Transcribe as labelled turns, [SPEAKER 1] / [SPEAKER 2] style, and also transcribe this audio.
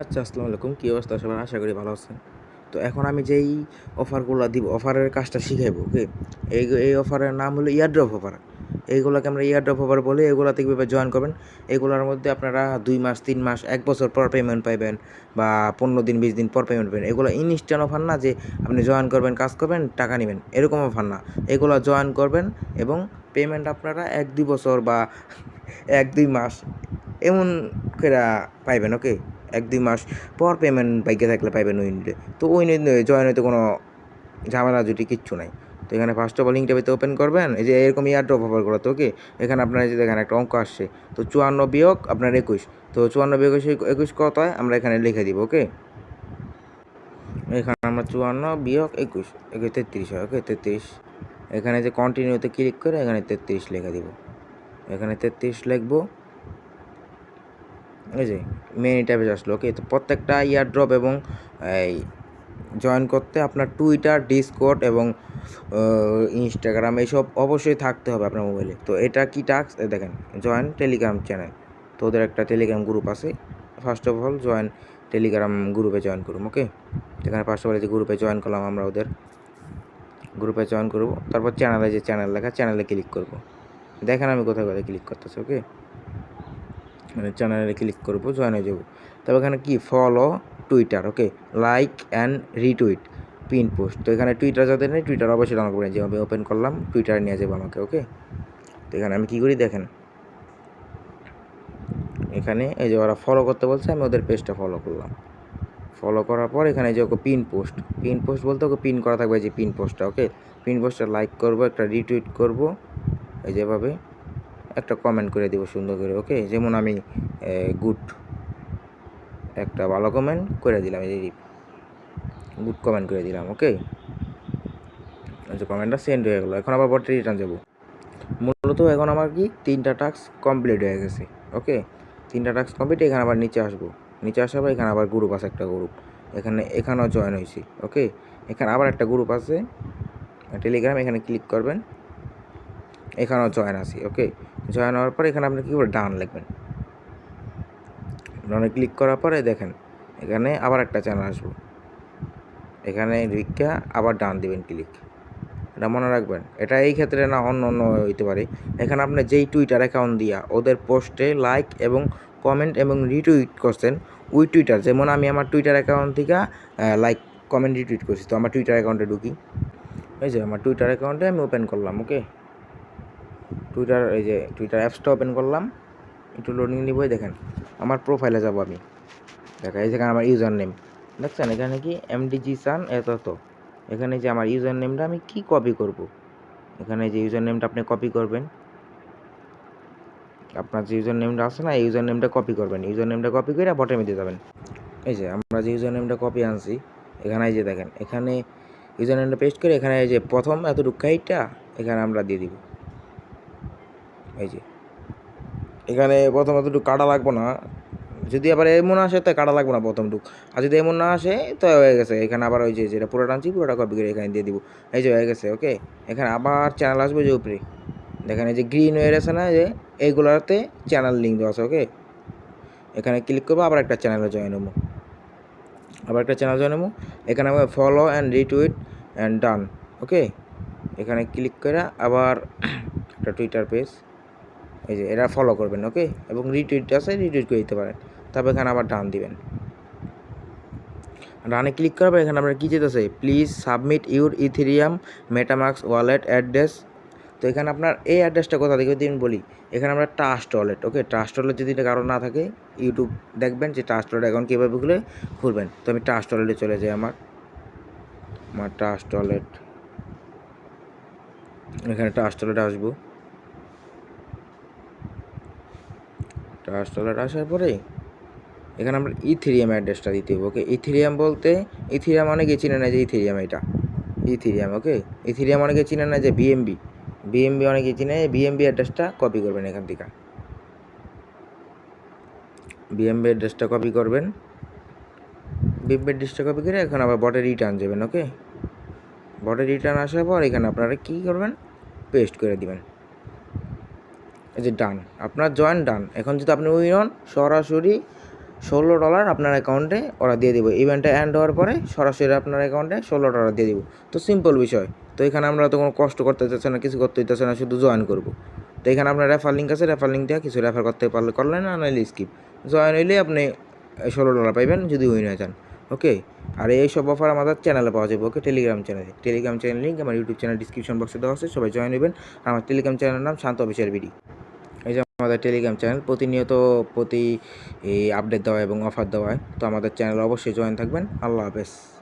[SPEAKER 1] আচ্ছা, আসসালামু আলাইকুম। কী অবস্থা সবার? আশা করি ভালো আছেন। তো এখন আমি যেই অফারগুলা দিব, অফারের কাজটা শিখাইবো, ওকে? এই অফারের নাম হলো ইয়ারড্রপ অফার। এইগুলাকে আমরা ইয়ারড্রপ অফার বলি। এগুলাতে কীভাবে জয়েন করবেন? এগুলার মধ্যে আপনারা ২ মাস, ৩ মাস, ১ বছর পর পেমেন্ট পাইবেন বা ১৫ দিন, ২০ দিন পর পেমেন্ট পাবেন। এগুলো ইনস্ট্যান্ট অফার না যে আপনি জয়েন করবেন, কাজ করবেন, টাকা নিবেন। এরকম অফার না। এগুলা জয়েন করবেন এবং পেমেন্ট আপনারা ১-২ বছর বা ১-২ মাস এমন কইরা পাইবেন, ওকে? ১-২ মাস পর পেমেন্ট বাইকা থাকলে পাইবেন উইন্ডে। তো উইন্ডে জয়েন হইতে কোনো ঝামেলা ঝুটি কিচ্ছু নাই। তো এখানে ফার্স্ট অফ অল লিঙ্কটা পেতে ওপেন করবেন। এই যে এরকম ইয়ারড্রপ অফারগুলো তো, ওকে? এখানে আপনার এই যে দেখেন একটা অঙ্ক আসছে। তো ৫৪ বিয়োগ আপনার ২১। তো ৫৪ বিয়োগ ২১ কত হয়? আমরা এখানে লিখে দিব, ওকে? এখানে আমরা ৫৪ বিয়োগ ২১, ৩৩ হয়, ওকে? ৩৩। এখানে যে কন্টিনিউতে ক্লিক করে এখানে ৩৩ লিখে দিব। এখানে ৩৩ লিখবো। এই যে মেইন ট্যাবে আসলো, ওকে? তো প্রত্যেকটা ইয়ারড্রপ এবং এই জয়েন করতে আপনার টুইটার, ডিসকর্ড এবং ইনস্টাগ্রাম এইসব অবশ্যই থাকতে হবে আপনার মোবাইলে। তো এটা কি টাস্ক? দেখেন, জয়েন টেলিগ্রাম চ্যানেল। তো ওদের একটা টেলিগ্রাম গ্রুপ আছে। First of all join Telegram গ্রুপে জয়েন করুন, ওকে? এখানে ফার্স্ট অফ অল যে গ্রুপে জয়েন করলাম, আমরা ওদের গ্রুপে জয়েন করব। তারপর চ্যানেলে যে চ্যানেল লেখা, চ্যানেলে ক্লিক করব। দেখেন আমি কোথায় কোথায় ক্লিক করতেছি, ওকে? মানে চ্যানেলে ক্লিক করবো, জয়েন হয়ে যাবো। তবে এখানে কি follow Twitter, okay? Like and retweet pin post. তো এখানে টুইটার যাদের নেই, টুইটার অবশ্যই ডাউনলোড করে যেভাবে ওপেন করলাম টুইটারে নিয়ে যাবো আমাকে, ওকে? তো এখানে আমি কী করি দেখেন, এখানে এই যে ওরা ফলো করতে বলছে, আমি ওদের পেজটা ফলো করলাম। ফলো করার পর এখানে যে ওকে পিন পোস্ট বলতে ওকে পিন করা থাকবে, যে পিন পোস্টটা, ওকে? পিন পোস্টটা লাইক করবো, একটা রিটুইট করব, এই যেভাবে একটা কমেন্ট করে দিব সুন্দর করে, ওকে? যেমন আমি গুড একটা ভালো কমেন্ট করে দিলাম, এই গুড কমেন্ট করে দিলাম, ওকে? আচ্ছা, কমেন্টটা সেন্ড হয়ে গেলো। এখন আবার বটে রিটার্ন যাবো। মূলত এখন আমার কি 3টা টাস্ক কমপ্লিট হয়ে গেছে, ওকে? 3টা টাস্ক কমপ্লিট। এখানে আবার নিচে আসবো। নিচে আসার পর এখানে আবার গ্রুপ আছে, একটা গ্রুপ। এখানেও জয়েন হয়েছি, ওকে? এখানে আবার একটা গ্রুপ আছে টেলিগ্রাম, এখানে ক্লিক করবেন। এখানেও জয়েন আছি, ওকে? জয়েন হওয়ার পর এখানে আপনি কী করে ডান লিখবেন। ডানে ক্লিক করার পরে দেখেন এখানে আবার একটা চ্যানেল আসবো। এখানে রিক্কা আবার ডান দিবেন ক্লিক। এটা মনে রাখবেন। এটা এই ক্ষেত্রে না, অন্য হইতে পারে। এখানে আপনি যেই টুইটার অ্যাকাউন্ট দিয়া ওদের পোস্টে লাইক এবং কমেন্ট এবং রিটুইট করছেন, ওই টুইটার, যেমন আমি আমার টুইটার অ্যাকাউন্ট থেকে লাইক, কমেন্ট, রিটুইট করছি। তো আমার টুইটার অ্যাকাউন্টে ঢুকি। এই যে আমার টুইটার অ্যাকাউন্টে আমি ওপেন করলাম, ওকে? এই যে টুইটার অ্যাপসটা ওপেন করলাম। একটু লোডিং নিবই। দেখেন আমার প্রোফাইলে যাব আমি। দেখা এই যেখানে আমার ইউজার নেম দেখছেন, এখানে কি এমডিজি সান এত। এখানে যে আমার ইউজার নেমটা আমি কি কপি করব। এখানে যে ইউজার নেমটা আপনি কপি করবেন, আপনার যে ইউজার নেমটা আছে না, এই ইউজার নেমটা কপি করবেন। ইউজার নেমটা কপি করে বটের মধ্যে যাবেন। এই যে আমরা যে ইউজার নেমটা কপি আনছি, এখানে এই যে দেখেন, এখানে ইউজার নেমটা পেস্ট করে এখানে এই যে প্রথম এতটুকু কাইটটা এখানে আমরা দিয়ে দিব। এই যে এখানে প্রথম এতটুকু কাটা লাগবো না। যদি আবার এমন আসে তো কাটা লাগবে না প্রথমটুক। আর যদি এমন না আসে তো হয়ে গেছে। এখানে আবার ওই যে যেটা পুরোটা আনছি পুরোটা কপি করে এখানে দিয়ে দিব। এই যে হয়ে গেছে, ওকে? এখানে আবার চ্যানেল আসবে যে উপরে দেখেন, এই যে গ্রিন হয়ে গেছে না, যে এইগুলোতে চ্যানেল লিঙ্ক দেওয়া আছে, ওকে? এখানে ক্লিক করবো, আবার একটা চ্যানেলে জয়েন হবো। এখানে আমি ফলো অ্যান্ড রিটুইট অ্যান্ড ডান, ওকে? এখানে ক্লিক করে আবার একটা টুইটার পেজ, এই যে এরা ফলো করবেন, ওকে? এবং রিটুইট আছে, রিটুইট করে দিতে পারেন। তারপর এখানে আবার ডান দিবেন। ডানে ক্লিক করার পর এখানে আপনার কী যেতেছে, please submit your Ethereum MetaMask wallet address. তো এখানে আপনার এই অ্যাড্রেসটা কোথা থেকে দিন বলি। এখানে আমরা ট্রাস্ট ওয়ালেট, ওকে? ট্রাস্ট ওয়ালেট যদি এটা কারো না থাকে, ইউটিউব দেখবেন যে ট্রাস্ট ওয়ালেট অ্যাকাউন্ট কীভাবে খুলবেন। তো আমি ট্রাস্ট ওয়ালেটে চলে যাই। আমার ট্রাস্ট ওয়ালেট, এখানে ট্রাস্ট ওয়ালেটে আসবো। ট্রাস্ট ওয়ালেট আসার পরে এখানে আমরা ইথেরিয়াম অ্যাড্রেসটা দিতে হবে, ওকে? ইথেরিয়াম বলতে ইথেরিয়াম অনেকে চিনে না যে ইথেরিয়াম, এটা ইথেরিয়াম, ওকে? ইথেরিয়াম অনেকে চিনে না যে বিএমবি অনেকে চিনে। বিএমবি অ্যাড্রেসটা কপি করবেন এখান থেকে। বিএমবি অ্যাড্রেসটা কপি করবেন। বিএমবি অ্যাড্রেসটা কপি করে এখন আবার বটে রিটার্ন যাবেন, ওকে? বটে রিটার্ন আসার পর এখানে আপনারা কী করবেন, পেস্ট করে দিবেন। এই যে ডান, আপনার জয়েন ডান। এখন যদি আপনি উইন হন, সরাসরি $16 আপনার অ্যাকাউন্টে ওরা দিয়ে দিব। ইভেন্টটা এন্ড হওয়ার পরে সরাসরি আপনার অ্যাকাউন্টে $16 দিয়ে দিব। তো সিম্পল বিষয়। তো এখানে আমরা তো কোনো কষ্ট করতে হইতেছে না, কিছু করতে হইতেছে না, শুধু জয়েন করব। তো এখানে আপনার রেফার লিঙ্ক আছে, রেফার লিঙ্ক দিয়ে কিছু রেফার করতে পারলে করলেন, না নাহলে স্কিপ। জয়েন হইলে আপনি $16 পাইবেন যদি উইন হয়ে যান। ওকে, আর এইসব অফার আমাদের চ্যানেলে পাওয়া যাবে। ওকে, টেলিগ্রাম চ্যানেল লিঙ্ক আমার ইউটিউব চ্যানেল ডিসক্রিপশন বক্সে দেওয়া আছে, সবাই জয়েন হবেন। আর আমার টেলিগ্রাম চ্যানেলের নাম শান্ত অফিসিয়াল বিডি। এই যে আমাদের টেলিগ্রাম চ্যানেল প্রতিনিয়ত আপডেট দেওয়া এবং অফার দেওয়া হয়। তো আমাদের চ্যানেলে অবশ্যই জয়েন থাকবেন। আল্লাহ হাফেজ।